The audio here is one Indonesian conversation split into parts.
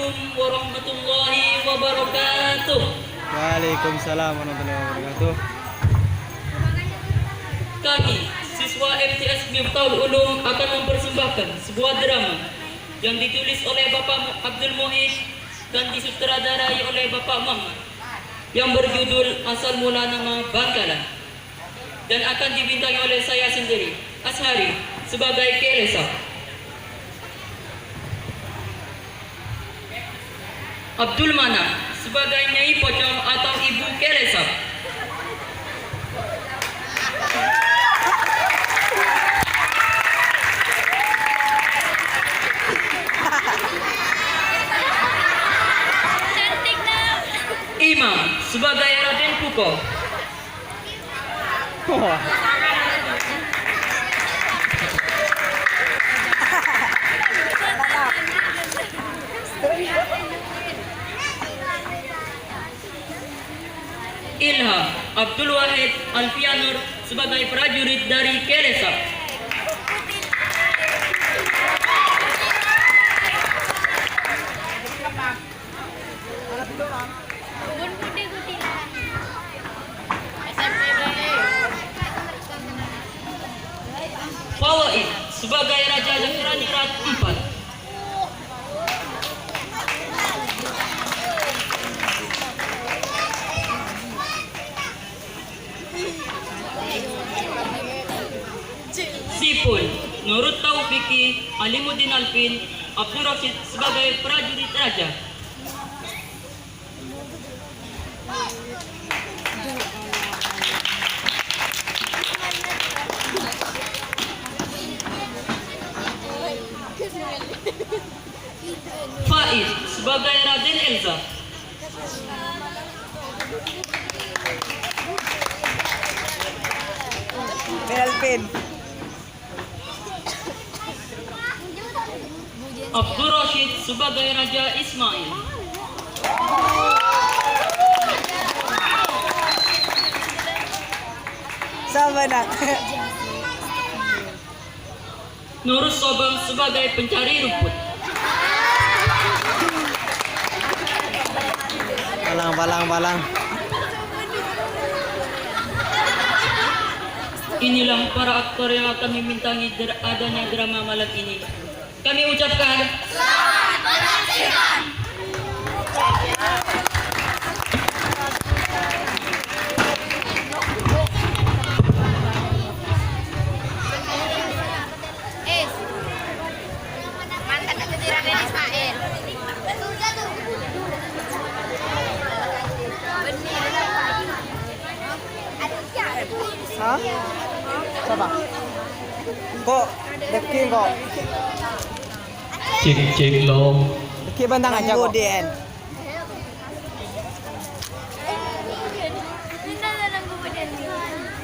Assalamualaikum warahmatullahi wabarakatuh. Waalaikumsalam warahmatullahi wabarakatuh. Kami, siswa MTS Miftahul Ulum akan mempersembahkan sebuah drama yang ditulis oleh Bapak Abdul Muhyiddin dan disutradarai oleh Bapak Muhammad yang berjudul Asal Mula Nama Bangkalan dan akan dibintangi oleh saya sendiri, Ashari, sebagai Kelesa. Abdul Mana sebagai Nyai Pocong atau Ibu Kelesa. Imam sebagai Raden Puko. Ilham Abdul Wahid Alfianur sebagai prajurit dari Kelesa. Fawaid sebagai Raja Jakranirat 4. Sipul Nurut Taufiki Alimuddin Alvin Abdul Rashid sebagai prajurit raja. Faiz sebagai Raden Elza. Melvin. Abdul Rashid sebagai Raja Ismail. Sama nak. Nurus Sobang sebagai pencari rumput. Balang. Inilah para aktor yang akan memintangi adanya drama malam ini. Kami ucapkan selamat menyaksikan. Mantan ketua Raden Ismail. Hah? Siapa? Kok Deki kok? Cek lo. Deki bantang aja kok. Kemudian.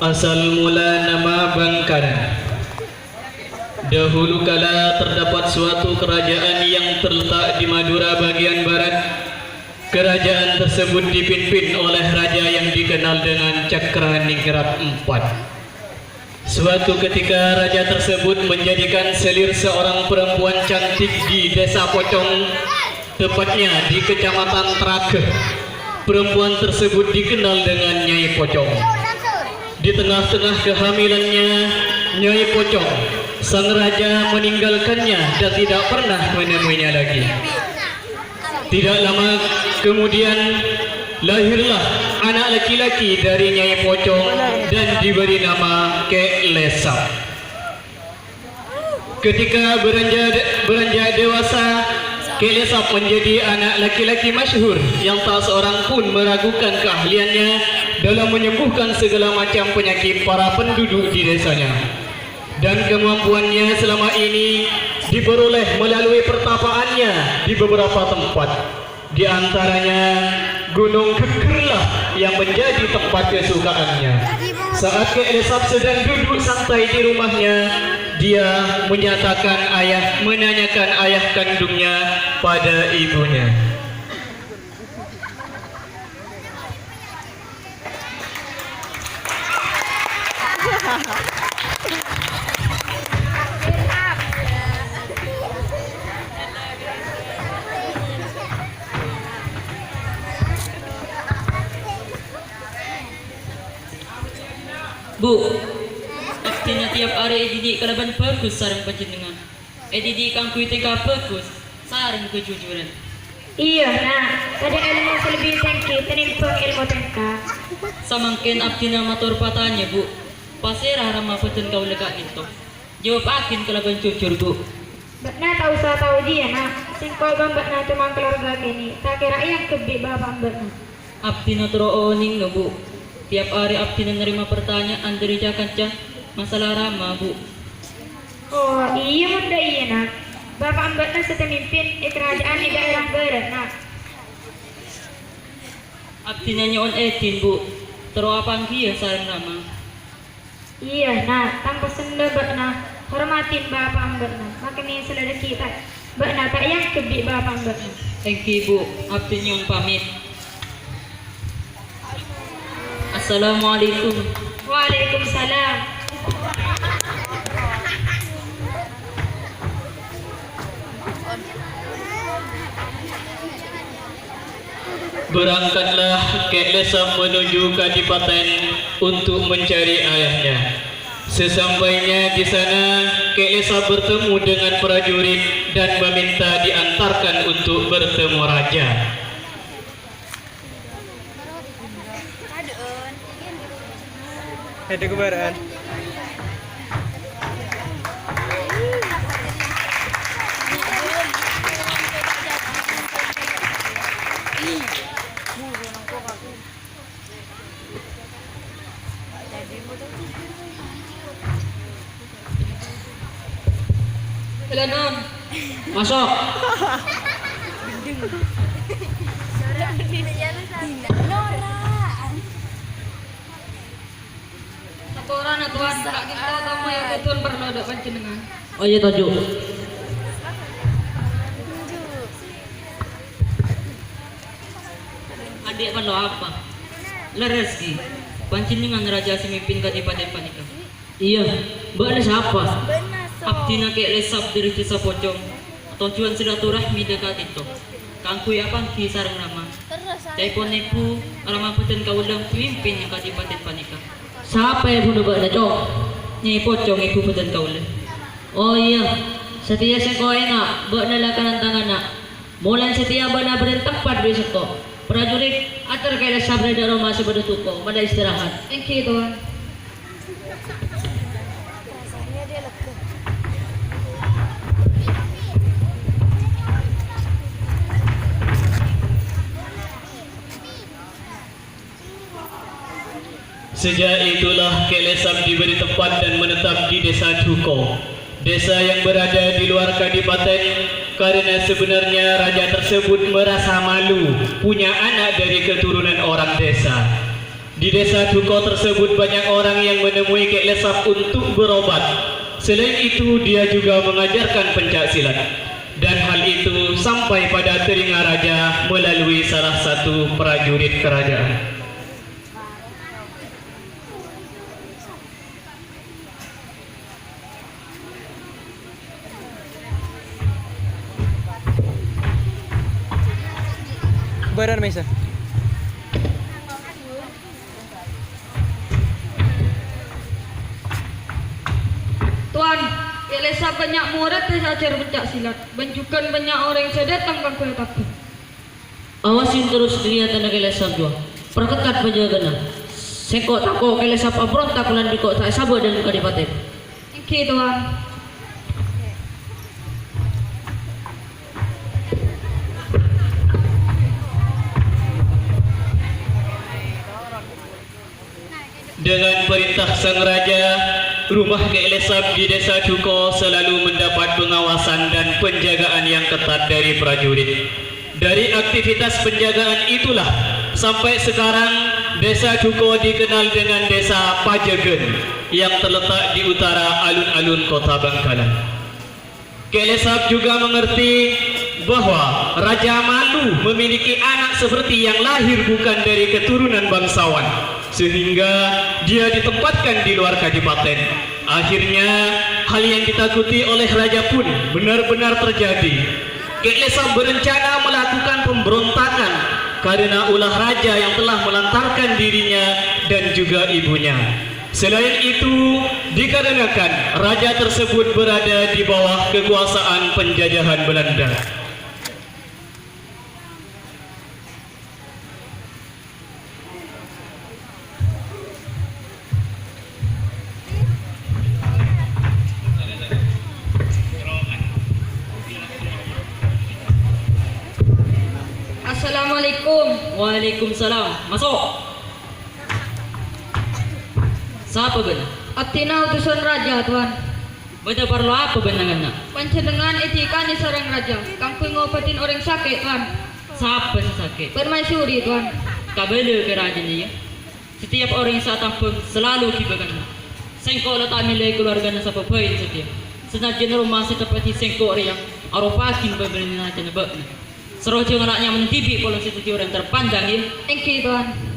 Asal mula nama Bangkalan. Dahulu kala terdapat suatu kerajaan yang terletak di Madura bagian barat. Kerajaan tersebut dipimpin oleh raja yang dikenal dengan Cakraningrat IV. Suatu ketika raja tersebut menjadikan selir seorang perempuan cantik di desa Pocong, tepatnya di kecamatan Trakeh. Perempuan tersebut dikenal dengan Nyai Pocong. Di tengah-tengah kehamilannya, Nyai Pocong, sang raja meninggalkannya dan tidak pernah menemuinya lagi. Tidak lama kemudian lahirlah anak laki-laki dari Nyai Pocong dan diberi nama Kelesa. Ketika beranjak dewasa, Kelesa menjadi anak laki-laki masyhur yang tak seorang pun meragukan keahliannya dalam menyembuhkan segala macam penyakit para penduduk di desanya. Dan kemampuannya selama ini diperoleh melalui pertapaannya di beberapa tempat. Di antaranya Gunung Kekerlah yang menjadi tempat kesukaannya. Saat Kelesa sedang duduk santai di rumahnya, dia menanyakan ayah kandungnya pada ibunya. Bu, abdi na tiap hari didik kalaban bagus sarang panjenengan. Didik kang kuiting ka bagus sarang kejujuran. Iya, nah, pada ilmu selebih tinggi, tenimbang ilmu tengka. Samangkin abdi na matur patanya bu. Pasirah rama peten kau lega itu. Jawab akin kalaban jujur bu. Batna tak usah tahu dia nak. Singkol bang batna cuma keluarga kini. Tak kira yang kebi bapak batna. Abdi na oning no bu. Tiap hari abdi na nerima pertanyaan dari Jakarta masalah rama bu. Oh iya muda iya nak. Bapak batna setemimpin kerajaan di daerah barat nak. Abdi na nyoon etin bu. Teroapang kia sarang rama. Iya nak. Tanpa senda batna. Hormatin bapak batna. Makanya selada kita. Batna tak yang kebi bapak batna. Thank you bu. Abdi nyoon pamit. Assalamualaikum. Waalaikumsalam. Berangkatlah Kek Lesap menuju Kadipaten untuk mencari ayahnya. Sesampainya di sana, Kek Lesap bertemu dengan prajurit dan meminta diantarkan untuk bertemu raja. Ada kebaran. Silakan. Masuk. Satoran tuan, kak kita tamu yang betul perlu ada panjenengan. Oh iya tajuk. Adik perlu apa? Lereski. Panjenengan raja semimpin Kadipaten Panika. Iya, mbak ini siapa? Abdi na Kek Lesap dari desa Pocong. Tujuan silaturahmi dekat itu. Kangku ya pangki sarang rama. Telepon ibu, rama peten kaulang pemimpin yang Kadipaten Panika. Siapa yang bunuh mbak Cok? Nyai Pocong ibu peten kaulang. Oh iya, setia seko enak, mbak nalakan tangan nak. Mulan setia bana bertempat di seko. Prajurit atar Kek Lesap dari rumah sebelah tuko, pada istirahat. Thank you tuan. Sejak itulah Kek Lesap diberi tempat dan menetap di desa Duko, desa yang berada di luar Kadipaten, karena sebenarnya raja tersebut merasa malu punya anak dari keturunan orang desa. Di desa Duko tersebut banyak orang yang menemui Kek Lesap untuk berobat. Selain itu dia juga mengajarkan pencak silat. Dan hal itu sampai pada telinga raja melalui salah satu prajurit kerajaan. Kebaran Maisa. Tuan, Kek Lesap banyak murid yang ajar pencak silat. Banjukan banyak orang yang sedatang ke kuil takut. Awasin terus dilihat anak Kek Lesap jua. Perketat penjagana. Seko tako Kek Lesap abrontak lan di kota Sabo dan Kadipaten. Thank you tuan. Dengan perintah sang raja, rumah Kek Lesap di desa Duko selalu mendapat pengawasan dan penjagaan yang ketat dari prajurit. Dari aktivitas penjagaan itulah sampai sekarang desa Duko dikenal dengan desa Pajegen yang terletak di utara alun-alun kota Bangkalan. Kek Lesap juga mengerti bahwa Raja malu memiliki anak seperti yang lahir bukan dari keturunan bangsawan, sehingga dia ditempatkan di luar Kadipaten. Akhirnya hal yang ditakuti oleh raja pun benar-benar terjadi. Kek Lesap berencana melakukan pemberontakan karena ulah raja yang telah melantarkan dirinya dan juga ibunya. Selain itu, dikarenakan raja tersebut berada di bawah kekuasaan penjajahan Belanda. Assalamualaikum. Waalaikumsalam. Masuk. Siapa ben? Atina utusan raja, Tuan. Bada perlu apa benangan nak? Panjenengan etika ni seorang raja. Kampung ngobatin orang sakit, Tuan. Siapa yang sakit? Permaisuri, Tuan. Kabel kerajaan dia. Setiap orang yang saat tampung selalu kibakan. Sengkok letak milih keluarga nasa papain setiap. Senajan rumah seperti sengkok yang aropakin berbeli nanti nebak. Serojo anaknya menentibi pola situ orang terpandang ya. Engki, Tuan.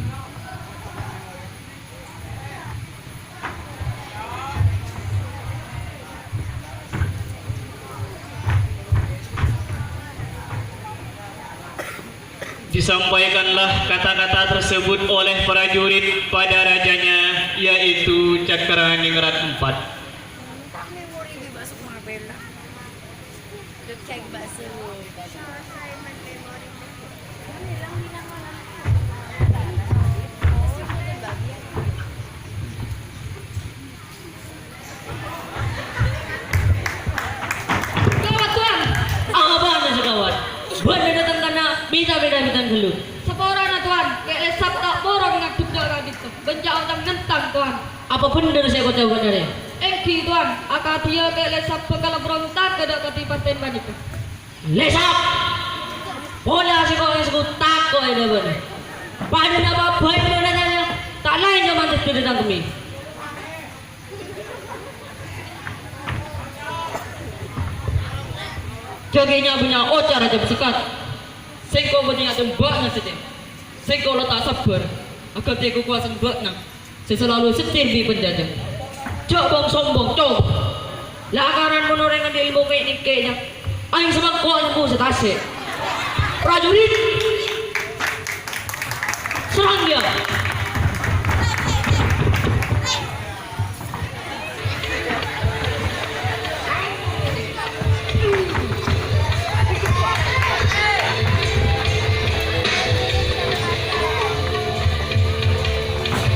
Disampaikanlah kata-kata tersebut oleh prajurit pada rajanya, yaitu Cakraningrat IV. Gawat, Tuan. Apa anda sekawat? Banda datang karena minta dulu. Sepora na, Tuan. Kayak lesap tak borong dengan dubda gitu. Benjak orang ngentang, Tuan. Apa benar saya kau tahu dari? Engki, Tuan. Akadia kayak lesap pekala berontak ke dekat paten banyak. Lesap. Bola si kau yang sebut takut ada benar. Pada apa baik benar tak lain zaman itu datang kami. Jaganya punya ocar aja bersekat. Sengko punya tembaknya sedih. Sengko letak sabar. Agar dia kekuasaan bakna. Saya selalu setir di penjajah. Cok bang sombong, cok. Lakaran menorengan di ilmu kayak ini kayaknya. Aing sama kuatku setase. Prajurit, serang dia.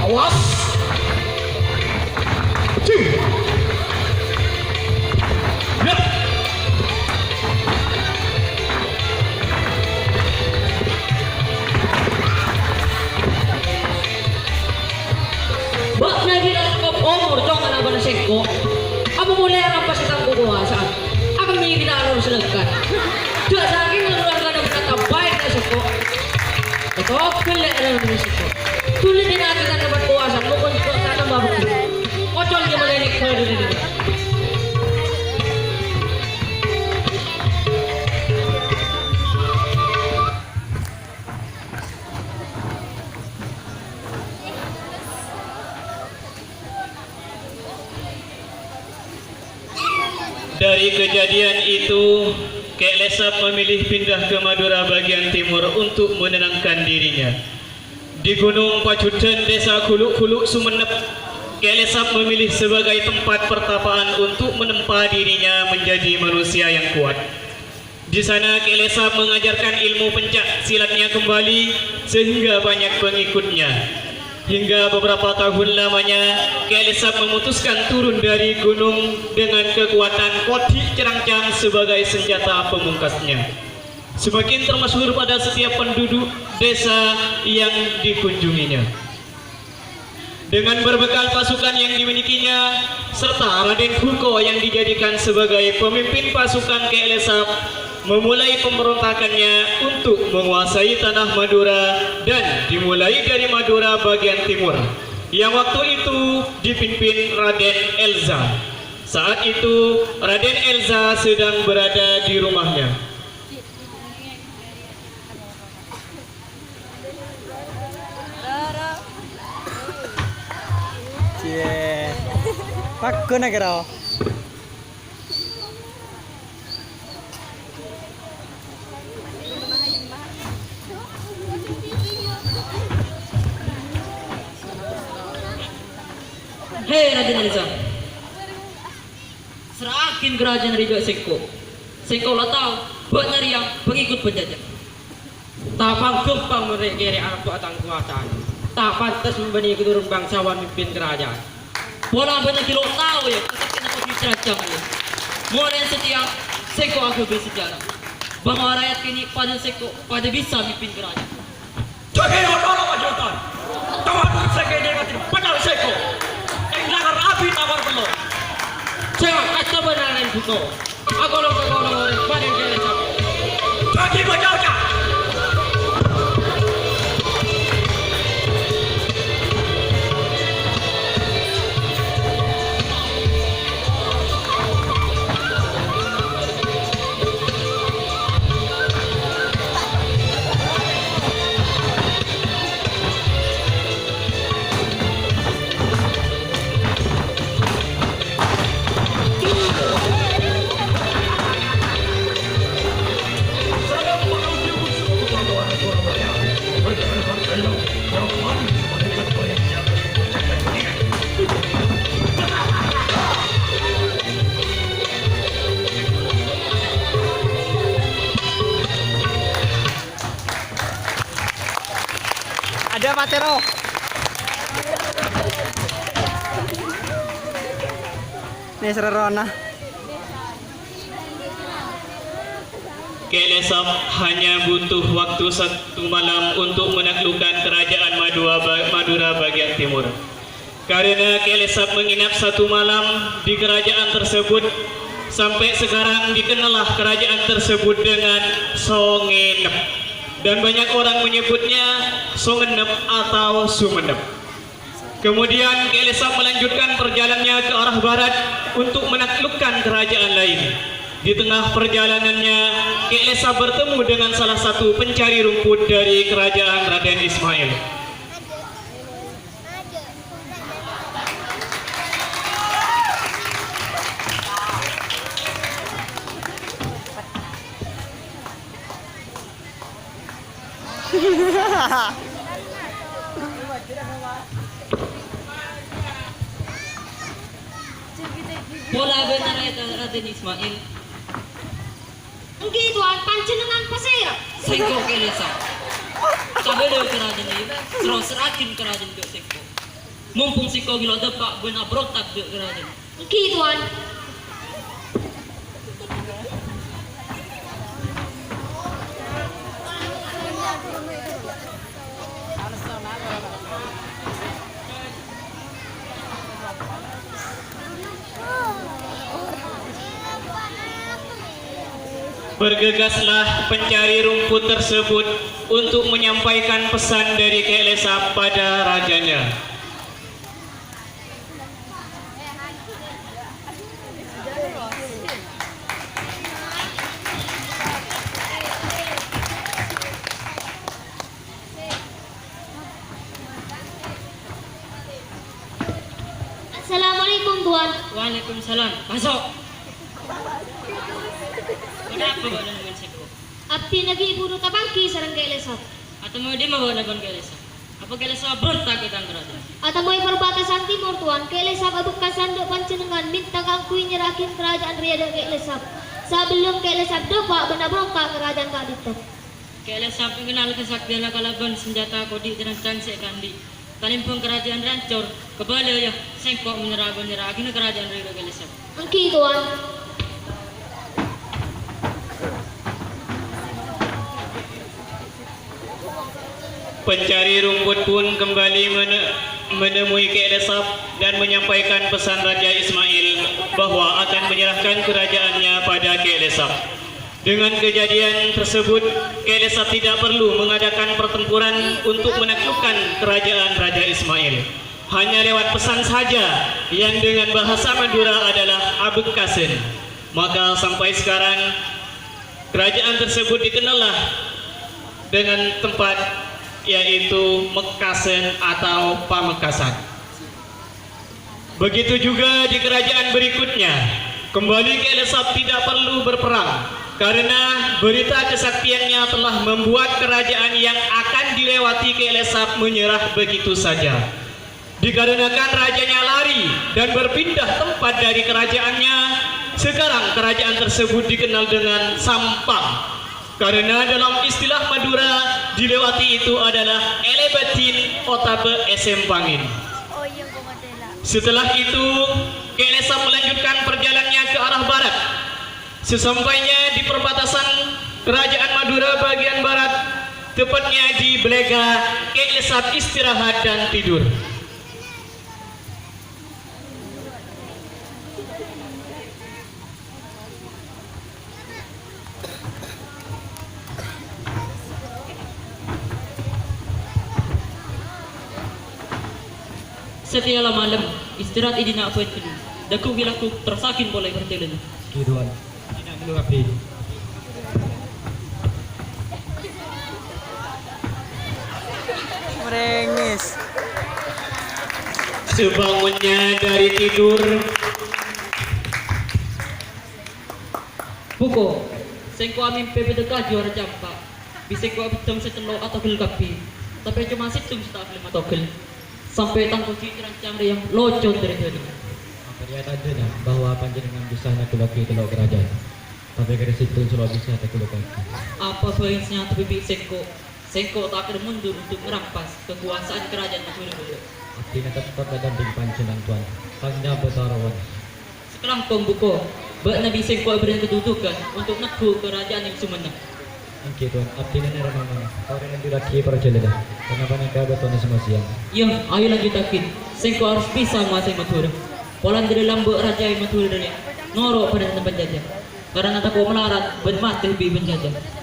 Awas. Ya. Bak na ginagawa umur cong ka na ba na sengko? Amo muli ang pasitang kukuhasan. Ako may ginagawa sa lagkan. Diya sa akin yung lang ka na matabay na sengko. Ito, kulit na naman yung sengko. Tulit din natin na naman kuhasan mo kung saan ang babak mo. Kocol niya malayinig ko rin dito. Dari kejadian itu, Kek Lesap memilih pindah ke Madura bagian timur untuk menenangkan dirinya. Di Gunung Pacudan, Desa Kuluk-Kuluk, Sumenep, Kek Lesap memilih sebagai tempat pertapaan untuk menempa dirinya menjadi manusia yang kuat. Di sana Kek Lesap mengajarkan ilmu pencak silatnya kembali sehingga banyak pengikutnya. Hingga beberapa tahun lamanya, Kek Lesap memutuskan turun dari gunung dengan kekuatan kotik cerangcang sebagai senjata pemungkasnya. Semakin termasyhur pada setiap penduduk desa yang dikunjunginya. Dengan berbekal pasukan yang dimilikinya, serta Raden Huko yang dijadikan sebagai pemimpin pasukan Kek Lesap, memulai pemberontakannya untuk menguasai tanah Madura dan dimulai dari Madura bagian timur yang waktu itu dipimpin Raden Elza. Saat itu Raden Elza sedang berada di rumahnya. Cie. Pakku na kira. Hei Raden Alizam, serakin kerajaan Ridho Sengko. Sengko lah tahu, buat nyari yang pengikut penjajah. Tapang gempang mereka anak buatan kuasaan. Tak pantas membani kedurung bangsawan mimpin kerajaan. Bola banyak kilo tahu ya, tetap kenapa bisa jangan ya. Mulai setiap Sengko aku bersejarah. Bahwa rakyat kini pada Sengko pada bisa mimpin kerajaan. Jadi orang majukan. Tawan saya dia mati padahal seko. Enggar api tawar belum. Jangan kacau benaran buko. Aku orang badan kele sab. Jadi baca. Ada Patero. Nih sererona. Kelesap hanya butuh waktu 1 malam untuk menaklukkan kerajaan Madura bagian timur. Karena Kelesap menginap 1 malam di kerajaan tersebut, sampai sekarang dikenallah kerajaan tersebut dengan Songenep. Dan banyak orang menyebutnya Songenep atau Sumenep. Kemudian Kelesap melanjutkan perjalanannya ke arah barat untuk menaklukkan kerajaan lain. Di tengah perjalanannya, Kelesap bertemu dengan salah satu pencari rumput dari kerajaan Raden Ismail. Bola benar ya Raden Ismail. Engki tuan panjenengan pasir. Sengko Kelesap. Kabelo kerajaan ini, terus serakin kerajaan ke Sengko. Mumpung Sengko gila depak benar berontak ke kerajaan. Engki tuan. Bergegaslah pencari rumput tersebut untuk menyampaikan pesan dari Kelesap pada rajanya. Assalamualaikum tuan. Waalaikumsalam. Masuk. Kenapa bawa dengan Sengko? Abdi nagi ibu nuta bangki sarang Kelesap. Atau mau dia bawa dengan Kelesap? Apa Kelesap berontak ke kerajaan? Atau mau perbatasan timur tuan, Kelesap abukan sanduk panjenengan minta kangkui nyerakin kerajaan Riado Kelesap. Sebelum Kelesap dopak benar berontak kerajaan Kadita. Kelesap mengenal kesaktian kalaban senjata kodi dan cansek kandi. Talimpung kerajaan rancor, kebalik ya Sengko menyerahkan kerajaan Riado Kelesap. Engki tuan. Pencari rumput pun kembali menemui Kelesap dan menyampaikan pesan Raja Ismail bahwa akan menyerahkan kerajaannya pada Kelesap. Dengan kejadian tersebut, Kelesap tidak perlu mengadakan pertempuran untuk menaklukkan kerajaan Raja Ismail. Hanya lewat pesan saja yang dengan bahasa Madura adalah Abekasen. Maka sampai sekarang kerajaan tersebut dikenallah dengan tempat yaitu Mekasen atau Pamekasan. Begitu juga di kerajaan berikutnya, kembali Kelesap tidak perlu berperang karena berita kesaktiannya telah membuat kerajaan yang akan dilewati Kelesap menyerah begitu saja. Dikarenakan rajanya lari dan berpindah tempat dari kerajaannya, sekarang kerajaan tersebut dikenal dengan Sampang. Karena dalam istilah Madura, dilewati itu adalah Elebatin Otabe Esempangin. Oh iya, Gomadela. Setelah itu, Kelesap melanjutkan perjalanannya ke arah barat. Sesampainya di perbatasan kerajaan Madura bagian barat, tepatnya di Belega, Kelesap istirahat dan tidur. Setiap malam istirahat ini nak apa itu? Daku bilaku tersakin boleh berjalan. Kiduan. Tidak perlu api. Merengis. Sebangunnya dari tidur, Buko, sengko amin PPDK juara campak. Bisa ko abitong sa telo atau gelgapi. Tapi cuma situng sa tabel matokel. Sampai tangkap ciciran camri yang locon dari tadi. Kelihatan na bahwa panjenengan bisa na tulaki tulok kerajaan. Tapi dari situ sudah bisa tak tulok lagi. Apa poinnya tapi sengko? Sengko tak akan mundur untuk merampas kekuasaan kerajaan Madura dulu. Abdi na tetap nadamping panjenengan tuan. Pagnya betarawan. Sekarang pembuko, bak nabi sengko beri kedudukan untuk neku kerajaan yang sumenang. Angki tuan. Abdi na naramangan. Kau rin ang tulaki perjalanan. Kenapa nak betul na semua siang? Yang ayo lanjutakin. Sengko harus bisa menguasai Madura. Polan dari lambu raja yang Madura dari Noro pada tempat penjajah. Karena tak kau melarat, bermati lebih penjajah.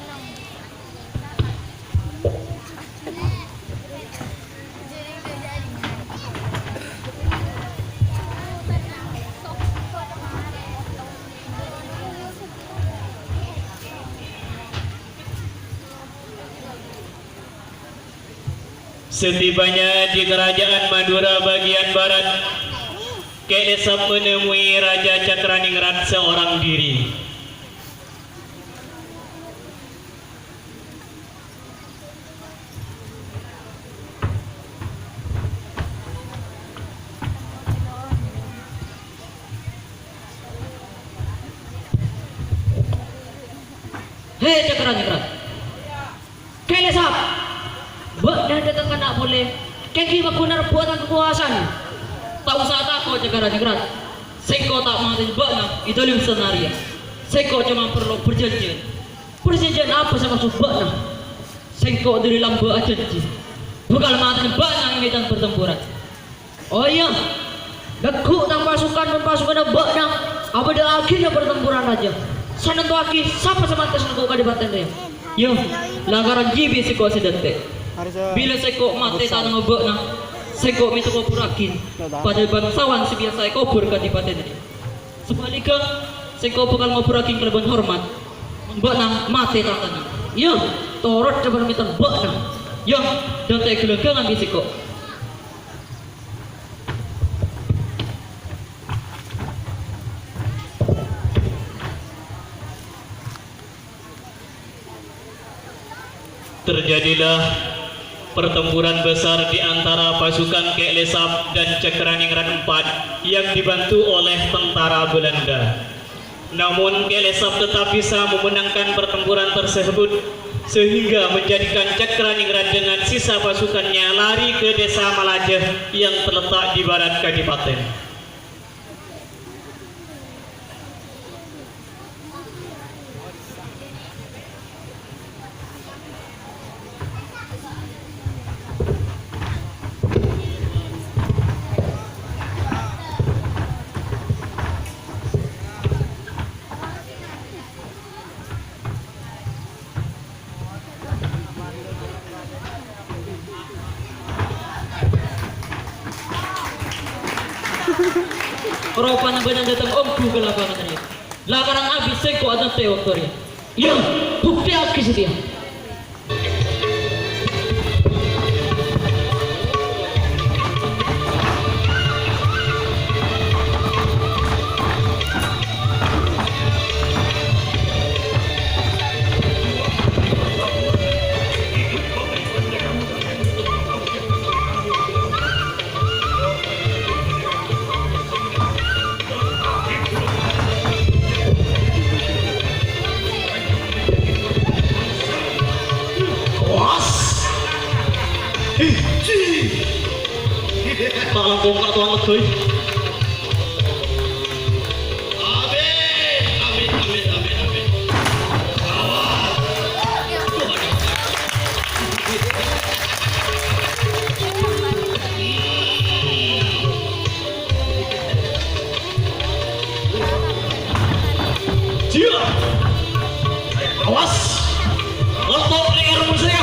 setibanya di kerajaan Madura bagian barat, Kelesap menemui Raja Cakraningrat seorang diri. Hei Cakraningrat, Kelesap, bak dah datang kan nak boleh. Kaki makunar buatan kekuasaan. Tak usah takut Cakraningrat. Seko tak mati bak nak itu lim senaria. Seko cuma perlu perjanjian. Perjanjian apa sama subak nak? Seko dari lambu aja ji. Bukan mati bak nak ini dan pertempuran. Oh iya, dekuk dan pasukan bak nak. Apa dah akhirnya pertempuran aja. Sana tu aki siapa sama atas nak kadibaten dia. Yo, langgaran jibi seko sedete. Bila seko mati tanah ngebek na, seko minta kau purakin. Pada bangsawan sebiasa kau berkadibaten dia. Sebaliknya, seko bakal mau purakin kelebihan hormat. Mbak na mati tanah. Yo, torot coba minta mbak na. Yo, dan tak kelengangan di seko. Terjadilah pertempuran besar di antara pasukan Kelesap dan Cakraningrat IV yang dibantu oleh tentara Belanda. Namun Kelesap tetap bisa memenangkan pertempuran tersebut sehingga menjadikan Cakraningrat dengan sisa pasukannya lari ke desa Malajah yang terletak di barat Kadipaten. Rupanya benar datang omku ke lapangan tadi. Lakaran habis seko ada teotori. Ya, bukti aku setia. Tak langkung kak tuan legoi. Dia, awas, letak leher saya.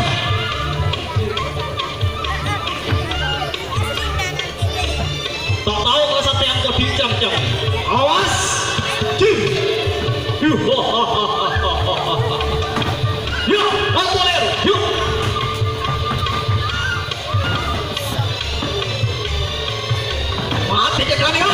Tak tahu kesatian kau dicam-cam. Awas, Jim. Yuk, letak leher, yuk. Mati jangan ya.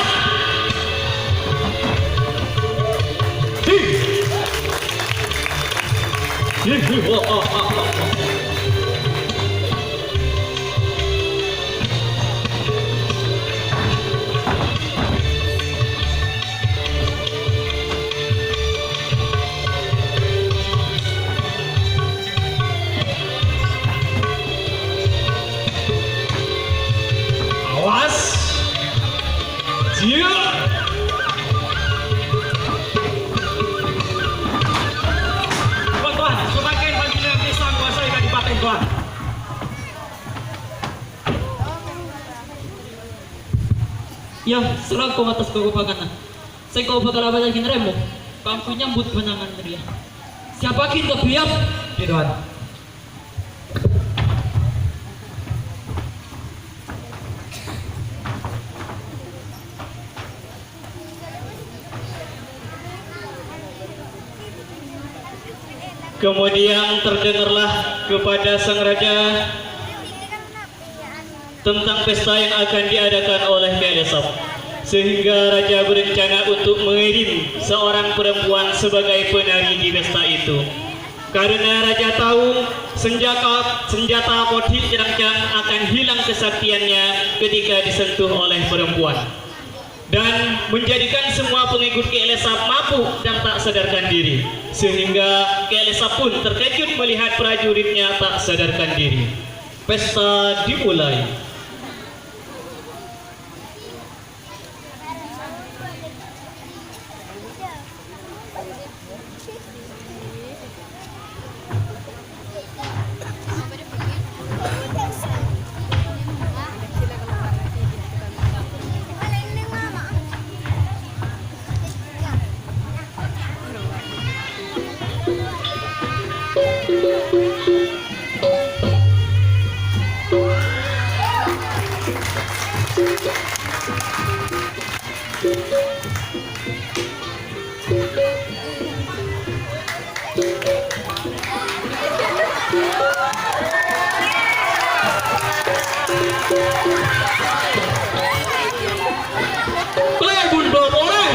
Awas, dia. Tuan, sebagai bagian bisa menguasai kadipaten tuan. Ya, selaku atas kekompakan. Saya kau bakal apa lagi remo. Kamu nyambut menangan dia. Siapa kita biar? Ya tuan. Kemudian terdengarlah kepada sang raja tentang pesta yang akan diadakan oleh Kelesap, sehingga raja berencana untuk mengirim seorang perempuan sebagai penari di pesta itu. Karena raja tahu senjata Kodhi Cirangcang akan hilang kesaktiannya ketika disentuh oleh perempuan, dan menjadikan semua pengikut Kelesap mabuk dan tak sadarkan diri, sehingga Kelesap pun terkejut melihat prajuritnya tak sadarkan diri. Pesta dimulai. Klebun boleh.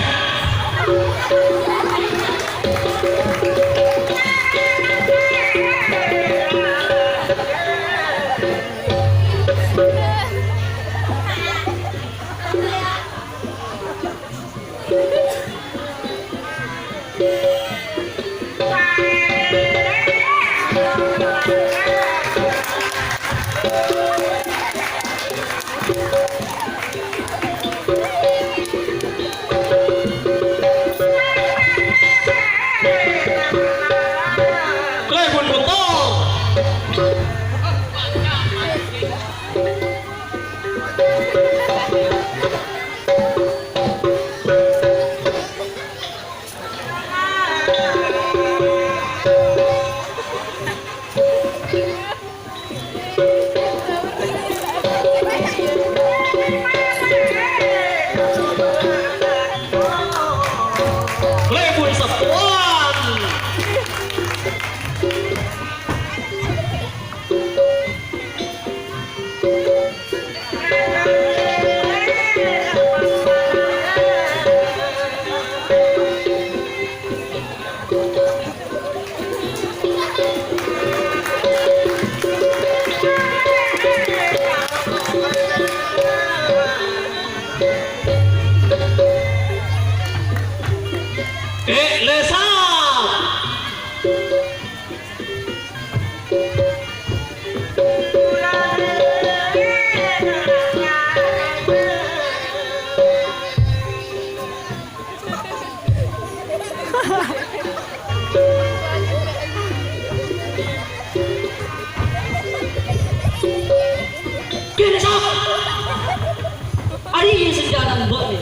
Ari yung senjata buat ni.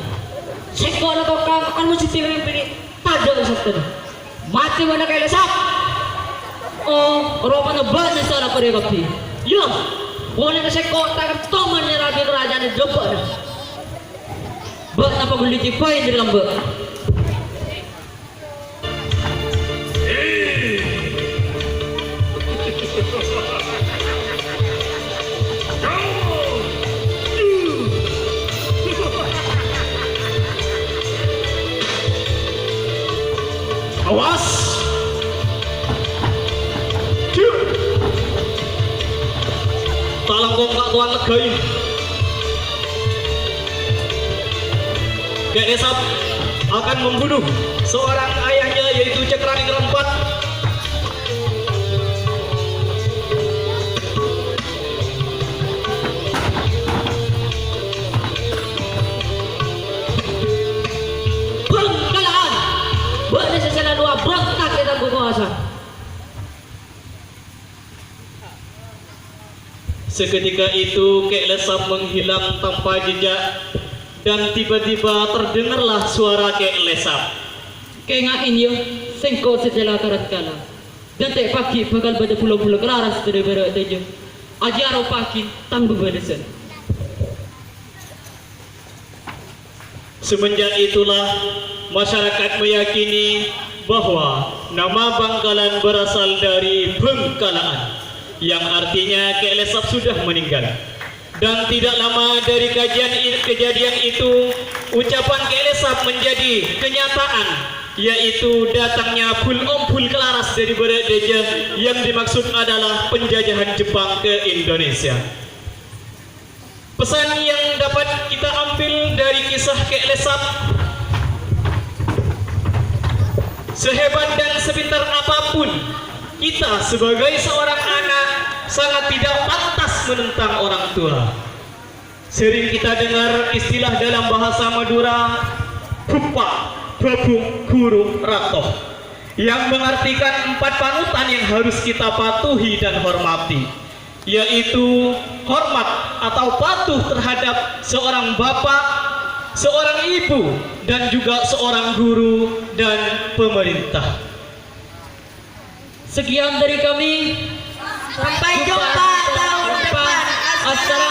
Sekolah kau kamu kan mesti tilang pilih pada satu. Mati mana kaya lesap? Oh, ropa na ba na sana pare kapi? Yo, boleh na sekolah tak toman ni rabi kerajaan ni jopo na. Ba na paguliti pa hindi lang ba? Awas! Talang kong kak tuan legain. Kek Lesap akan membunuh seorang ayahnya yaitu Cakraning Rempat. Pengkalaan. Buat ni sesana dua berontak kita kekuasaan. Seketika itu Kek Lesap menghilang tanpa jejak dan tiba-tiba terdengarlah suara Kek Lesap. Kaya nga inyo, sengko sa jala karat kala. Dan te pagi bakal pada pulau-pulau kelaras dari barat tejo. Aji araw pagi tangguh badasan. Semenjak itulah masyarakat meyakini bahwa nama Bangkalan berasal dari Bengkalaan, yang artinya Kek Lesap sudah meninggal. Dan tidak lama dari kejadian itu, ucapan Kek Lesap menjadi kenyataan, yaitu datangnya Pul Kelaras dari Barat Deja, yang dimaksud adalah penjajahan Jepang ke Indonesia. Pesan yang dapat kita ambil dari kisah Kek Lesap, sehebat dan sepintar apapun kita sebagai seorang anak sangat tidak pantas menentang orang tua. Sering kita dengar istilah dalam bahasa Madura, Pupa, Babung, Guru, Ratoh, yang mengartikan 4 panutan yang harus kita patuhi dan hormati, yaitu hormat atau patuh terhadap seorang bapak, seorang ibu, dan juga seorang guru dan pemerintah. Sekian dari kami. Sampai jumpa tahun depan. Assalamualaikum.